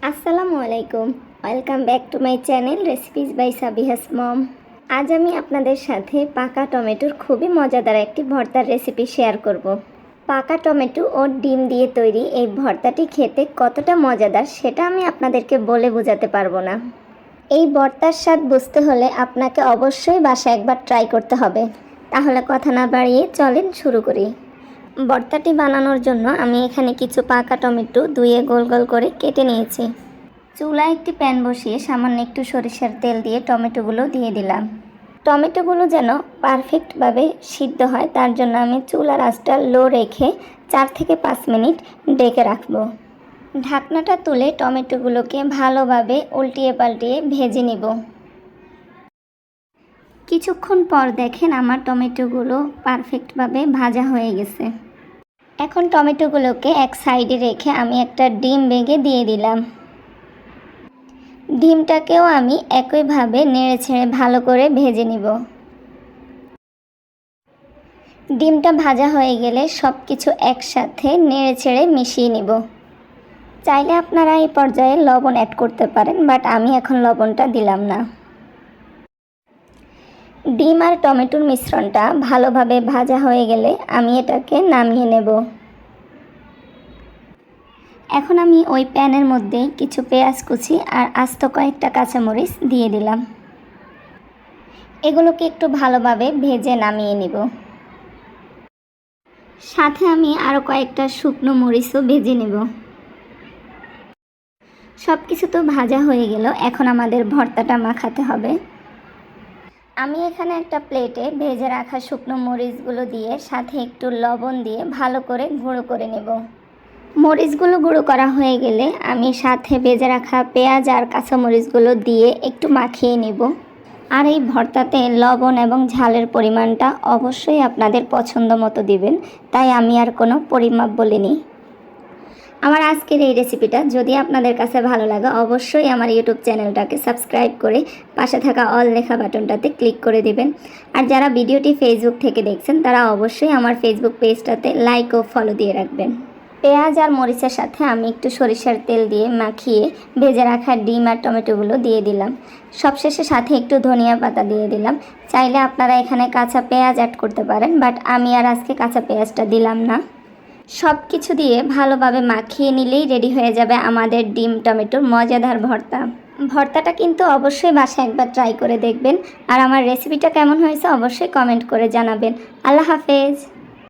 আসসালামু আলাইকুম, welcome back to my channel recipes by Sabiha's mom. আজ আমি আপনাদের সাথে পাকা টমেটোর খুবই মজাদার একটি ভর্তার রেসিপি শেয়ার করব। পাকা টমেটো ও ডিম দিয়ে তৈরি এই ভর্তাটি খেতে কতটা মজাদার সেটা আমি আপনাদেরকে বলে বোঝাতে পারবো না। এই ভর্তার স্বাদ বুঝতে হলে আপনাকে অবশ্যই বাসায় একবার ট্রাই করতে হবে। তাহলে কথা না বাড়িয়ে চলেন শুরু করি। ভর্তাটি বানানোর জন্য আমি এখানে কিছু পাকা টমেটো ধুয়ে গোল গোল করে কেটে নিয়েছি। চুলায় একটি প্যান বসিয়ে সামান্য একটু সরিষার তেল দিয়ে টমেটোগুলো দিয়ে দিলাম। টমেটোগুলো যেন পারফেক্টভাবে সিদ্ধ হয় তার জন্য আমি চুলার আঁচটা লো রেখে 4 থেকে 5 মিনিট ঢেকে রাখবো। ঢাকনাটা তুলে টমেটোগুলোকে ভালোভাবে উল্টিয়ে পাল্টিয়ে ভেজে নিব। কিছুক্ষণ পর দেখেন আমার টমেটোগুলো পারফেক্টভাবে ভাজা হয়ে গেছে। এখন টমেটোগুলোকে এক সাইডে রেখে আমি একটা ডিম ভেঙে দিয়ে দিলাম। ডিমটাকেও আমি একইভাবে নেড়েছেড়ে ভালো করে ভেজে নিব। ডিমটা ভাজা হয়ে গেলে সব কিছু একসাথে নেড়েছেড়ে মিশিয়ে নিব। চাইলে আপনারা এই পর্যায়ে লবণ অ্যাড করতে পারেন, বাট আমি এখন লবণটা দিলাম না। ডিম আর টমেটোর মিশ্রণটা ভালোভাবে ভাজা হয়ে গেলে আমি এটাকে নামিয়ে নেব। এখন আমি ওই প্যানের মধ্যে কিছু পেঁয়াজ কুচি আর আস্ত কয়েকটা কাঁচামরিচ দিয়ে দিলাম। এগুলোকে একটু ভালোভাবে ভেজে নামিয়ে নিব। সাথে আমি আরও কয়েকটা শুকনো মরিচও ভেজে নেব। সব কিছু তো ভাজা হয়ে গেল, এখন আমাদের ভর্তাটা মাখাতে হবে। আমি এখানে একটা প্লেটে ভেজে রাখা শুকনো মরিচগুলো দিয়ে সাথে একটু লবণ দিয়ে ভালো করে গুঁড়ো করে নেব। মরিচগুলো গুঁড়ো করা হয়ে গেলে আমি সাথে ভেজে রাখা পেঁয়াজ আর কাঁচামরিচগুলো দিয়ে একটু মাখিয়ে নেব। আর এই ভর্তাতে লবণ এবং ঝালের পরিমাণটা অবশ্যই আপনাদের পছন্দ মতো দিবেন, তাই আমি আর কোনো পরিমাপ বলিনি। আমার আজকের এই রেসিপিটা যদি আপনাদের কাছে ভালো লাগে অবশ্যই আমার ইউটিউব চ্যানেলটাকে সাবস্ক্রাইব করে পাশে থাকা অল লেখা বাটনটাতে ক্লিক করে দিবেন। আর যারা ভিডিওটি ফেসবুক থেকে দেখছেন তারা অবশ্যই আমার ফেসবুক পেজটাতে লাইক ও ফলো দিয়ে রাখবেন। পেঁয়াজ আর মরিচের সাথে আমি একটু সরিষার তেল দিয়ে মাখিয়ে ভেজে রাখা ডিম আর টমেটোগুলো দিয়ে দিলাম। সবশেষে সাথে একটু ধনিয়া পাতা দিয়ে দিলাম। চাইলে আপনারা এখানে কাঁচা পেঁয়াজ অ্যাড করতে পারেন, বাট আমি আর আজকে কাঁচা পেঁয়াজটা দিলাম না। সব কিছু দিয়ে ভালোভাবে মাখিয়ে নিলেই রেডি হয়ে যাবে আমাদের ডিম টমেটোর মজাদার ভর্তা। ভর্তাটা কিন্তু অবশ্যই বাসায় একবার ট্রাই করে দেখবেন। আর আমার রেসিপিটা কেমন হয়েছে অবশ্যই কমেন্ট করে জানাবেন। আল্লাহ হাফেজ।